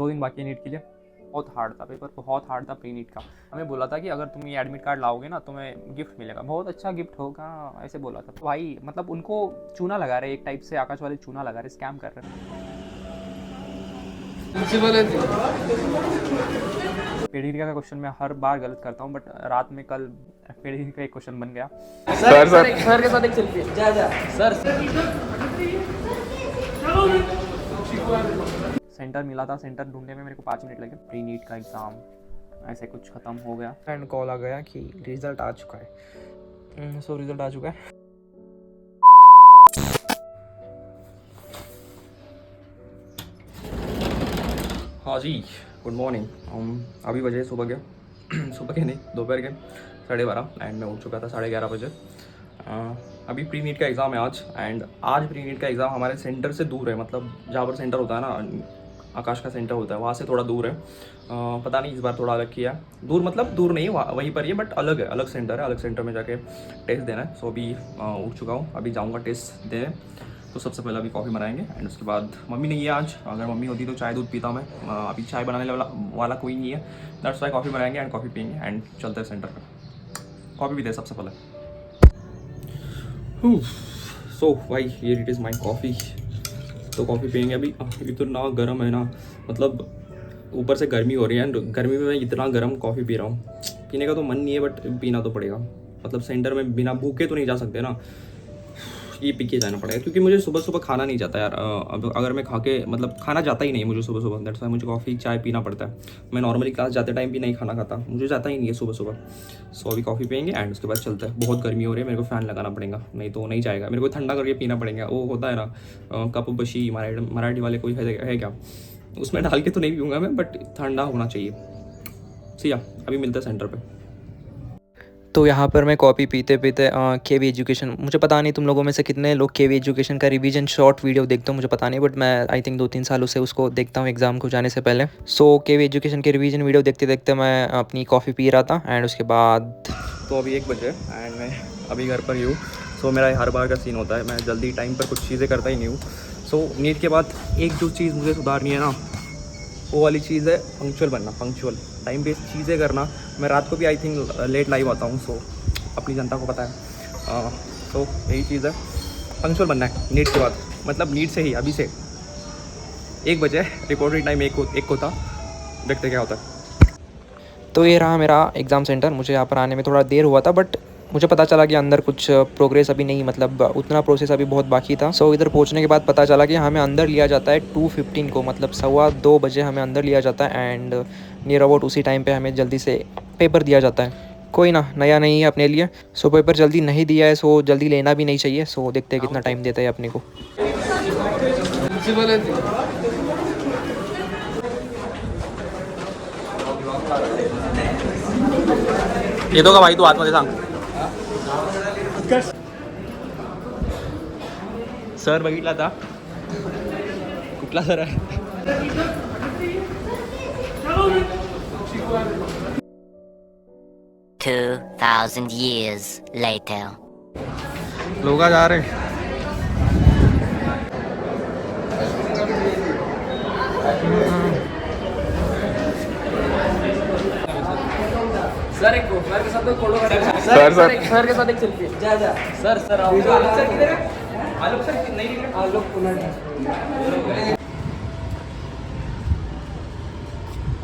2 दिन बाकी है नीट के लिए। बहुत हार्ड था पेपर, बहुत हार्ड था प्री नीट का। हमें बोला था कि अगर तुम ये एडमिट कार्ड लाओगे ना तुम्हें गिफ्ट मिलेगा, बहुत अच्छा गिफ्ट होगा, ऐसे बोला था भाई। मतलब उनको चूना लगा रहे एक टाइप से, आकाश वाले चूना लगा रहे, स्कैम कर रहे हैं। पेडिग्री का क्वेश्चन मैं हर बार गलत करता हूँ, बट रात में कल पेडिग्री का एक क्वेश्चन बन गया। सर के साथ एक सेल्फी जा जा सर। सेंटर मिला था, सेंटर ढूंढने में मेरे को 5 मिनट लगे। प्री नीट का एग्ज़ाम ऐसे कुछ ख़त्म हो गया एंड कॉल आ गया कि रिज़ल्ट आ चुका है। सो रिज़ल्ट आ चुका है। हाँ जी, गुड मॉर्निंग। अभी बजे सुबह के सुबह के नहीं, दोपहर के 12:30 एंड मैं उठ चुका था 11:30 बजे। अभी प्री नीट का एग्ज़ाम है आज, एंड आज प्री नीट का एग्ज़ाम हमारे सेंटर से दूर है। मतलब जहाँ पर सेंटर होता है ना, आकाश का सेंटर होता है, वहाँ से थोड़ा दूर है। पता नहीं इस बार थोड़ा अलग किया। दूर मतलब दूर नहीं, वहीं पर ही है, बट अलग है, अलग सेंटर है। अलग सेंटर में जाके टेस्ट देना है। सो अभी उठ चुका हूँ, अभी जाऊँगा टेस्ट देने। तो सबसे पहले अभी कॉफ़ी बनाएंगे एंड उसके बाद मम्मी नहीं है आज। अगर मम्मी होती तो चाय दूध पीता मैं। अभी चाय बनाने वाला कोई नहीं है, दैट्स वाई कॉफ़ी बनाएंगे एंड कॉफ़ी पियेंगे एंड चलते हैं सेंटर पर। कॉफ़ी पीते हैं सबसे पहले। सो भाई here it is my coffee. तो कॉफ़ी पियेंगे अभी। इतना गर्म है ना, मतलब ऊपर से गर्मी हो रही है एंड गर्मी में मैं इतना गर्म कॉफ़ी पी रहा हूँ। पीने का तो मन नहीं है, बट पीना तो पड़ेगा। मतलब सेंटर में बिना भूखे तो नहीं जा सकते ना, ये पी के जाना पड़ेगा। क्योंकि मुझे सुबह सुबह खाना नहीं जाता यार। अब अगर मैं खा के, मतलब खाना जाता ही नहीं मुझे सुबह सुबह, दैट्स वाई मुझे कॉफ़ी चाय पीना पड़ता है। मैं नॉर्मली क्लास जाते टाइम भी नहीं खाना खाता, मुझे जाता ही नहीं है सुबह सुबह। सो अभी कॉफ़ी पियेंगे एंड उसके बाद चलते हैं। बहुत गर्मी हो रही है, मेरे को फ़ैन लगाना पड़ेगा, नहीं तो नहीं जाएगा। मेरे को ठंडा करके पीना पड़ेगा। वो होता है ना कप बशी, मराठी वाले कोई है क्या, उसमें डाल के तो नहीं पीऊँगा मैं, बट ठंडा होना चाहिए। सी अभी मिलते हैं सेंटर पे। तो यहाँ पर मैं कॉफ़ी पीते पीते केवी एजुकेशन, मुझे पता नहीं तुम लोगों में से कितने लोग केवी एजुकेशन का रिवीजन शॉर्ट वीडियो देखते हो, मुझे पता नहीं, बट मैं आई थिंक 2-3 सालों से उसको देखता हूँ एग्ज़ाम को जाने से पहले। सो केवी एजुकेशन के रिवीजन वीडियो देखते देखते मैं अपनी कॉफ़ी पी रहा था एंड उसके बाद तो अभी 1 बजे एंड मैं अभी घर पर ही हूँ। सो मेरा हर बार का सीन होता है, मैं जल्दी टाइम पर कुछ चीज़ें करता ही नहीं हूँ। सो नीट के बाद एक जो चीज़ मुझे सुधारनी है ना, वो वाली चीज़ है पंक्चुअल बनना, पंक्चुअल टाइम बेस्ड चीज़ें करना। मैं रात को भी आई थिंक लेट लाइव आता हूँ, सो अपनी जनता को पता है। तो यही चीज़ है, पंक्चुअल बनना है नीट के बाद। मतलब नीट से ही अभी से 1 बजे रिपोर्टिंग टाइम एक को था, देखते क्या होता है। तो ये रहा मेरा एग्ज़ाम सेंटर। मुझे यहाँ पर आने में थोड़ा देर हुआ था, बट मुझे पता चला कि अंदर कुछ प्रोग्रेस अभी नहीं, मतलब उतना प्रोसेस अभी बहुत बाकी था। सो इधर पहुँचने के बाद पता चला कि हमें अंदर लिया जाता है 2:15 को, मतलब 1:15 बजे हमें अंदर लिया जाता है एंड नियर अबाउट उसी टाइम पे हमें जल्दी से पेपर दिया जाता है। कोई ना, नया नहीं है अपने लिए। सो पेपर जल्दी नहीं दिया है, सो जल्दी लेना भी नहीं चाहिए। सो देखते हैं कितना टाइम देता है अपने को। येतो का भाई तू आतमध्ये सांग. सर बघितला आता कुठला सर आहे. 2,000 years later. लोग जा रहे हैं. सर एक सर के साथ एक फोटो सर के साथ एक सेल्फी जा जा सर आओ। आलोक सर किधर है? आलोक सर नहीं निकले, आलोक पुन्हा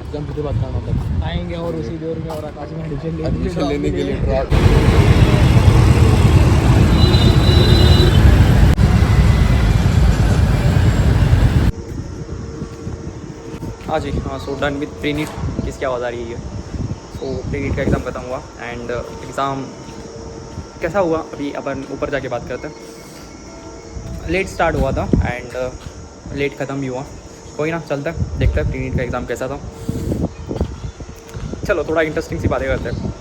एग्जाम की बात करना होता आएंगे और उसी दौर में और आकाश में एडमिशन लेने के लिए हाँ जी, हाँ। So done with pre NEET. किसकी आवाज़ आ रही है ये? सो प्री नीट का एग्ज़ाम ख़त्म हुआ एंड एग्ज़ाम कैसा हुआ अभी अपन ऊपर जाके बात करते हैं। लेट स्टार्ट हुआ था एंड लेट ख़त्म भी हुआ। कोई ना, चलते हैं देखते हैं प्री नीट का एग्ज़ाम कैसा था। चलो थोड़ा इंटरेस्टिंग सी बातें करते हैं।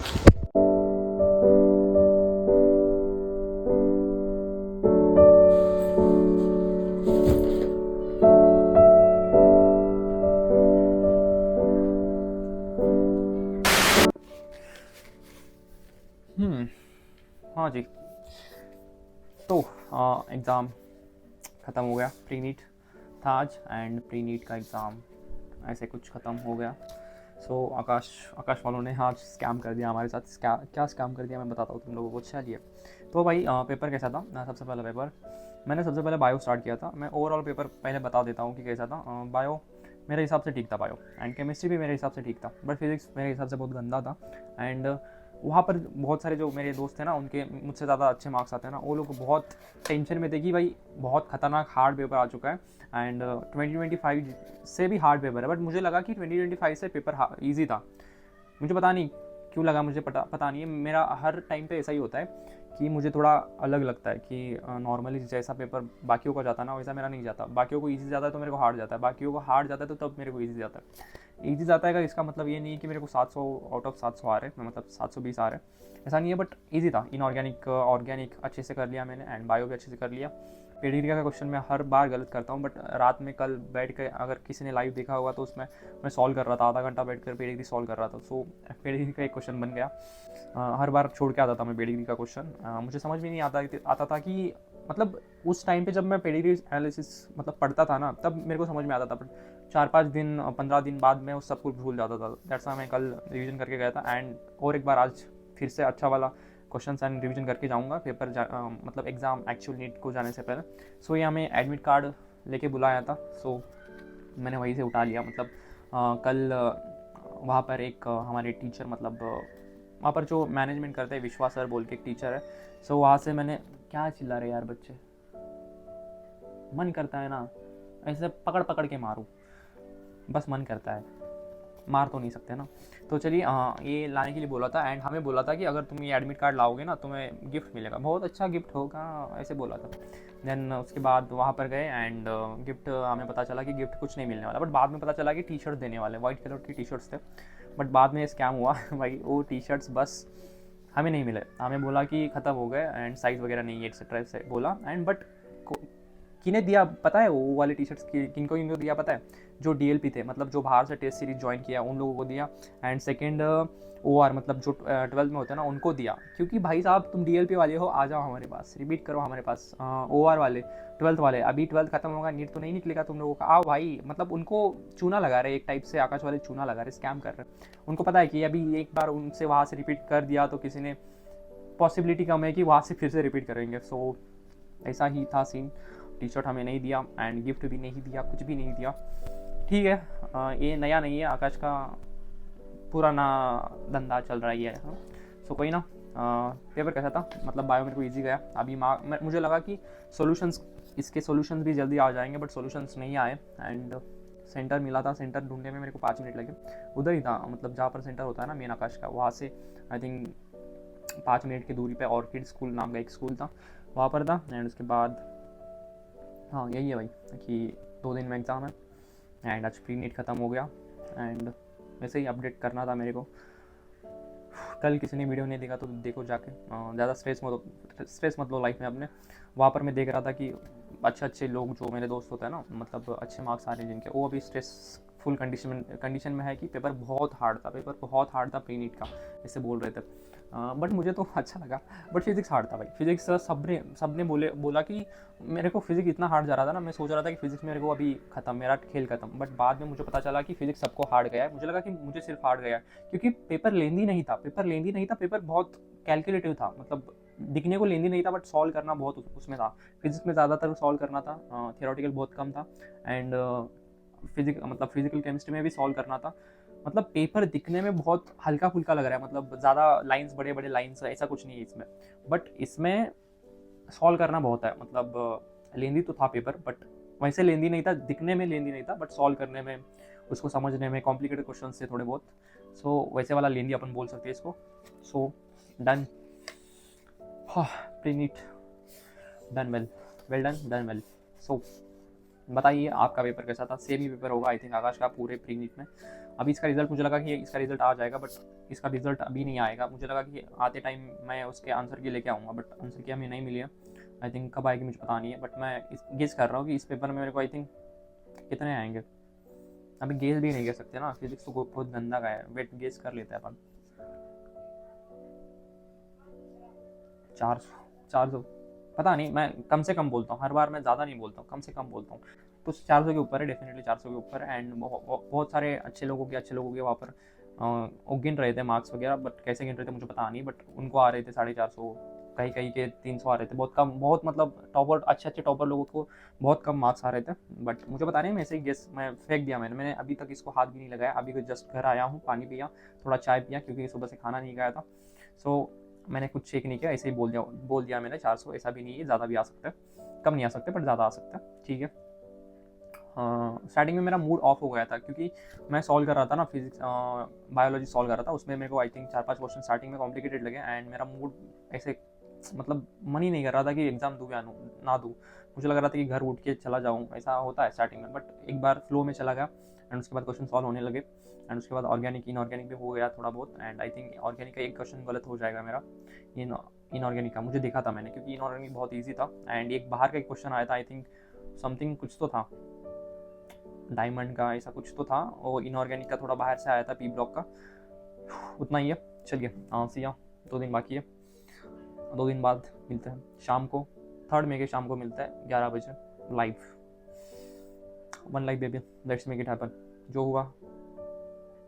हाँ जी, तो एग्ज़ाम ख़त्म हो गया। प्री नीट था आज एंड प्री नीट का एग्ज़ाम ऐसे कुछ ख़त्म हो गया। सो आकाश वालों ने आज स्कैम कर दिया हमारे साथ। क्या स्कैम कर दिया मैं बताता हूँ तुम लोगों को। चलिए, तो भाई पेपर कैसा था। सबसे पहला पेपर मैंने सबसे पहले बायो स्टार्ट किया था। मैं ओवरऑल पेपर पहले बता देता हूँ कि कैसा था। बायो मेरे हिसाब से ठीक था, बायो एंड केमिस्ट्री भी मेरे हिसाब से ठीक था, बट फिजिक्स मेरे हिसाब से बहुत गंदा था। एंड वहाँ पर बहुत सारे जो मेरे दोस्त थे ना, उनके मुझसे ज़्यादा अच्छे मार्क्स आते हैं ना, वो लोग बहुत टेंशन में थे कि भाई बहुत खतरनाक हार्ड पेपर आ चुका है एंड 2025 से भी हार्ड पेपर है। बट मुझे लगा कि 2025 से पेपर ईजी था। मुझे पता नहीं क्यों लगा, मुझे पता नहीं है। मेरा हर टाइम पे ऐसा ही होता है कि मुझे थोड़ा अलग लगता है कि नॉर्मली जैसा पेपर बाकियों का जाता है ना, वैसा मेरा नहीं जाता। बाकियों को इजी जाता है तो मेरे को हार्ड जाता है, बाकियों को हार्ड जाता है तो तब मेरे को इजी जाता है। इजी जाता है इसका मतलब ये नहीं है कि मेरे को 700 आउट ऑफ 700 आ रहे हैं, मतलब 720 आ रहे हैं, ऐसा नहीं है। बट ईजी था। ऑर्गेनिक अच्छे से कर लिया मैंने एंड बायो भी अच्छे से कर लिया। पेडिग्री का क्वेश्चन मैं हर बार गलत करता हूँ, बट रात में कल बैठ कर अगर किसी ने लाइव देखा होगा तो उसमें मैं सॉल्व कर रहा था, आधा घंटा बैठ कर पेडिग्री सॉल्व कर रहा था। सो पेडिग्री का एक क्वेश्चन बन गया। हर बार छोड़ के आता था मैं पेडिग्री का क्वेश्चन। मुझे समझ में नहीं आता था कि मतलब उस टाइम पे जब मैं पेडिग्री एनालिसिस मतलब पढ़ता था ना, तब मेरे को समझ में आता था। बट 4-5 दिन 15 दिन बाद मैं उस सब कुछ भूल जाता था। दैट्स व्हाई मैं कल रिवीजन करके गया था एंड और एक बार आज फिर से अच्छा वाला क्वेश्चन एंड रिवीजन करके जाऊँगा पेपर मतलब एग्ज़ाम एक्चुअल नीट को जाने से पहले। सो ये हमें एडमिट कार्ड लेके बुलाया था। सो मैंने वहीं से उठा लिया। मतलब कल वहाँ पर एक हमारे टीचर, मतलब वहाँ पर जो मैनेजमेंट करते हैं, विश्वास सर बोल के एक टीचर है। सो वहाँ से मैंने, क्या चिल्ला रहे यार बच्चे, मन करता है ना ऐसे पकड़ पकड़ के मारूं, बस मन करता है, मार तो नहीं सकते ना। तो चलिए ये लाने के लिए बोला था एंड हमें बोला था कि अगर तुम ये एडमिट कार्ड लाओगे ना तुम्हें गिफ्ट मिलेगा, बहुत अच्छा गिफ्ट होगा, ऐसे बोला था। देन उसके बाद वहाँ पर गए एंड गिफ्ट हमें पता चला कि गिफ्ट कुछ नहीं मिलने वाला, बट बाद में पता चला कि टी शर्ट देने वाले, वाइट कलर की टी शर्ट्स थे। बट बाद में स्कैम हुआ भाई, वो टी शर्ट्स बस हमें नहीं मिले। हमें बोला कि ख़त्म हो गए एंड साइज़ वगैरह नहीं है एक्सेट्रा से बोला। एंड बट किन्हें दिया पता है, वो वाले टी शर्ट्स किनको दिया पता है, जो DLP थे, मतलब जो बाहर से टेस्ट सीरीज ज्वाइन किया उन लोगों को दिया। एंड सेकेंड OR मतलब जो 12th में होते हैं ना उनको दिया, क्योंकि भाई साहब तुम DLP वाले हो, आ जाओ हमारे पास, रिपीट करो हमारे पास। OR वाले 12th वाले, अभी 12th खत्म होगा, नीट तो नहीं निकलेगा तुम लोगों का, आओ भाई। मतलब उनको चूना लगा रहे, एक टाइप से आकाश वाले चूना लगा रहे, स्कैम कर रहे। उनको पता है कि अभी एक बार उनसे वहाँ से रिपीट कर दिया तो किसी ने, पॉसिबिलिटी कम है कि वहाँ से फिर से रिपीट करेंगे। सो ऐसा ही था सीन। टी शर्ट हमें नहीं दिया एंड गिफ्ट भी नहीं दिया, कुछ भी नहीं दिया। ठीक है, ये नया नहीं है, आकाश का पुराना धंधा चल रहा ही है। सो कोई ना। पेपर कैसा था, मतलब बायो मेरे को इजी गया। अभी मुझे लगा कि इसके सॉल्यूशंस भी जल्दी आ जाएंगे, बट सॉल्यूशंस नहीं आए एंड सेंटर मिला था। सेंटर ढूंढने में मेरे को 5 मिनट लगे। उधर ही था, मतलब जहाँ पर सेंटर होता है ना मेन आकाश का, वहाँ से आई थिंक 5 मिनट की दूरी पे ऑर्किड स्कूल नाम का एक स्कूल था, वहाँ पर था। एंड उसके बाद हाँ यही है भाई कि 2 दिन में एग्ज़ाम है एंड आज प्री नीट ख़त्म हो गया। एंड वैसे ही अपडेट करना था मेरे को। कल किसी ने वीडियो नहीं देखा तो देखो जाके। ज़्यादा स्ट्रेस मत लो लाइफ में अपने। वहाँ पर मैं देख रहा था कि अच्छे लोग जो मेरे दोस्त होते हैं ना, मतलब अच्छे मार्क्स आ रहे हैं जिनके, वो अभी स्ट्रेसफुल कंडीशन में है कि पेपर बहुत हार्ड था प्री नीट का, ऐसे बोल रहे थे। बट मुझे तो अच्छा लगा। बट फिजिक्स हार्ड था भाई। फिजिक्स सबने बोला कि मेरे को फिजिक्स इतना हार्ड जा रहा था ना, मैं सोच रहा था कि फिजिक्स मेरे को अभी ख़त्म, मेरा खेल ख़त्म। बट बाद में मुझे पता चला कि फिजिक्स सबको हार्ड गया है। मुझे लगा कि मुझे सिर्फ हार्ड गया है क्योंकि पेपर लेंदी नहीं था। पेपर बहुत कैलकुलेटिव था, मतलब दिखने को लेंदी नहीं था, बट सॉल्व करना बहुत उसमें था। फिजिक्स में ज़्यादातर सॉल्व करना था, थियोरेटिकल बहुत कम था। एंड फिजिकल केमिस्ट्री में भी सॉल्व करना था। मतलब पेपर दिखने में बहुत हल्का फुल्का लग रहा है, मतलब ज़्यादा लाइंस, बड़े बड़े लाइंस, ऐसा कुछ नहीं है इसमें। बट इसमें सॉल्व करना बहुत है, मतलब लेंदी तो था पेपर, बट वैसे लेंदी नहीं था, दिखने में लेंदी नहीं था, बट सॉल्व करने में, उसको समझने में कॉम्प्लिकेटेड क्वेश्चन थे थोड़े बहुत। सो वैसे वाला लेंदी अपन बोल सकते हैं इसको। सो डन, हाँ प्री नीट डन वेल। सो बताइए आपका पेपर कैसा था। सेम ही पेपर होगा आई थिंक आकाश का पूरे प्री नीट में। अभी इसका रिजल्ट, मुझे लगा कि इसका रिजल्ट आ जाएगा, बट इसका रिजल्ट अभी नहीं आएगा। मुझे लगा कि आते टाइम मैं उसके आंसर की लेके आऊँगा, बट आंसर की हमें नहीं मिली है। आई थिंक कब आएगी मुझे पता नहीं है, बट मैं गेस कर रहा हूँ कि इस पेपर में मेरे को आई थिंक कितने आएंगे। अभी गेस भी नहीं कर सकते ना, फिजिक्स तो बहुत गंदा का है। वेट गेस कर लेते हैं अपन। 400 पता नहीं, मैं कम से कम बोलता हूँ, हर बार मैं ज़्यादा नहीं बोलता हूँ, कम से कम बोलता हूँ। कुछ 400 के ऊपर है, डेफिनेटली 400 के ऊपर है। एंड बहुत सारे अच्छे लोगों के वहाँ पर वो गिन रहे थे मार्क्स वगैरह, बट कैसे गिन रहे थे मुझे पता नहीं, बट उनको आ रहे थे 450, कहीं कहीं के 300 आ रहे थे, बहुत कम, बहुत मतलब टॉपर, अच्छे टॉपर लोगों को बहुत कम मार्क्स आ रहे थे। बट मुझे पता नहीं, मैं ऐसे ही गेस मैं फेंक दिया मैंने अभी तक इसको हाथ भी नहीं लगाया। अभी जस्ट घर आया हूँ, पानी पिया, थोड़ा चाय पिया, क्योंकि सुबह से खाना नहीं खाया था। सो मैंने कुछ चेक नहीं किया, ऐसे ही बोल दिया मैंने 400। ऐसा भी नहीं है, ज़्यादा भी आ सकता है, कम नहीं आ सकते बट ज़्यादा आ सकता है, ठीक है। स्टार्टिंग में मेरा मूड ऑफ हो गया था, क्योंकि मैं सॉल्व कर रहा था ना फिजिक्स बायोलॉजी सॉल्व कर रहा था, उसमें मेरे को आई थिंक 4-5 क्वेश्चन स्टार्टिंग में कॉम्प्लिकेटेड लगे। एंड मेरा मूड ऐसे मतलब मन ही नहीं कर रहा था कि एग्ज़ाम दूँ या ना दूँ। मुझे लग रहा था कि घर उठ के चला जाऊँ, ऐसा होता है स्टार्टिंग में। बट एक बार फ्लो में चला गया एंड उसके बाद क्वेश्चन सॉल्व होने लगे। एंड उसके बाद ऑर्गेनिक इनऑर्गेनिक भी हो गया थोड़ा बहुत। एंड आई थिंक ऑर्गेनिक का एक क्वेश्चन गलत हो जाएगा मेरा, इनऑर्गेनिक का मुझे देखा था मैंने, क्योंकि इनऑर्गेनिक बहुत ईजी था। एंड एक बाहर का एक क्वेश्चन आया था, आई थिंक समथिंग कुछ तो था, डायमंड का ऐसा कुछ तो था, और इनऑर्गेनिक का थोड़ा बाहर से आया था, पी ब्लॉक का। उतना ही है, चलिए सिया 2 दिन बाकी है, 2 दिन बाद मिलते हैं शाम को, 3 मई के शाम को मिलता है 11 बजे live. 1 life baby, let's make it happen. जो हुआ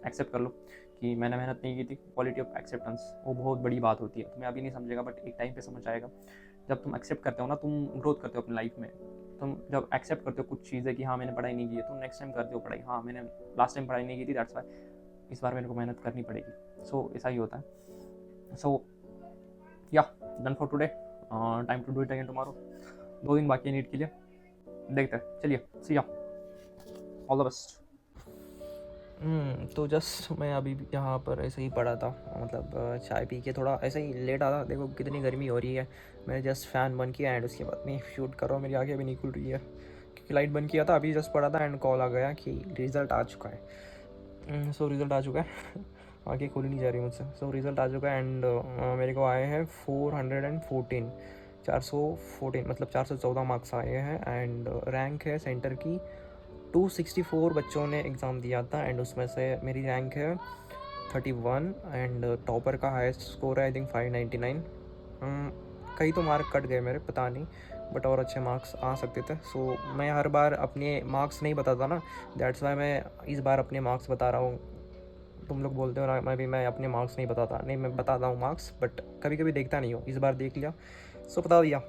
एक्सेप्ट कर लो कि मैंने मेहनत नहीं की थी। क्वालिटी ऑफ एक्सेप्टेंस वो बहुत बड़ी बात होती है, तुम्हें अभी नहीं समझेगा बट एक टाइम पे समझ आएगा। जब तुम एक्सेप्ट करते हो ना, तुम ग्रोथ करते हो अपनी लाइफ में। तुम जब एक्सेप्ट करते हो कुछ चीज़ें कि हाँ मैंने पढ़ाई नहीं की है, तुम नेक्स्ट टाइम करते हो पढ़ाई, हाँ मैंने लास्ट टाइम पढ़ाई नहीं की थी, दैट्स वाई इस बार मेरे को मेहनत करनी पड़ेगी। सो ऐसा ही होता है। सो या done for today, time to do it again tomorrow. 2 दिन बाकी है नीट के लिए, देखते हैं, चलिए सी या, ऑल द बेस्ट। तो जस्ट मैं अभी यहाँ पर ऐसे ही पड़ा था, मतलब चाय पी के थोड़ा ऐसे ही लेट आता। देखो कितनी गर्मी हो रही है, मैंने जस्ट फ़ैन बंद किया एंड उसके बाद में शूट कर रहा हूँ। मेरी आँखें अभी नहीं खुल रही है क्योंकि लाइट बंद किया था, अभी जस्ट पड़ा था एंड कॉल आ गया कि रिज़ल्ट आ चुका है। सो रिज़ल्ट आ चुका है आँखें खुली नहीं जा रही मुझसे। सो रिज़ल्ट आ चुका है एंड मेरे को आए हैं 414 मतलब 414 मार्क्स आए हैं। एंड रैंक है सेंटर की 264 बच्चों ने एग्ज़ाम दिया था एंड उसमें से मेरी रैंक है 31 एंड टॉपर का हाईएस्ट स्कोर है आई थिंक 599। कई तो मार्क कट गए मेरे, पता नहीं, बट और अच्छे मार्क्स आ सकते थे। सो मैं हर बार अपने मार्क्स नहीं बताता ना, दैट्स वाई मैं इस बार अपने मार्क्स बता रहा हूँ। तुम लोग बोलते हो ना मैं अपने मार्क्स नहीं बताता, नहीं मैं बताता हूँ मार्क्स, बट कभी कभी देखता नहीं हूँ। इस बार देख लिया, सो बता दिया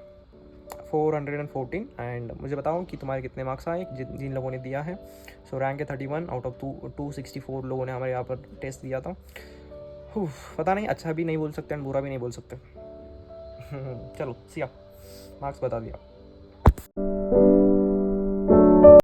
414। एंड मुझे बताओ कि तुम्हारे कितने मार्क्स आए जिन लोगों ने दिया है। सो रैंक है 31 आउट ऑफ 264 लोगों ने हमारे यहाँ पर टेस्ट दिया था। पता नहीं, अच्छा भी नहीं बोल सकते एंड बुरा भी नहीं बोल सकते। चलो सिया, मार्क्स बता दिया।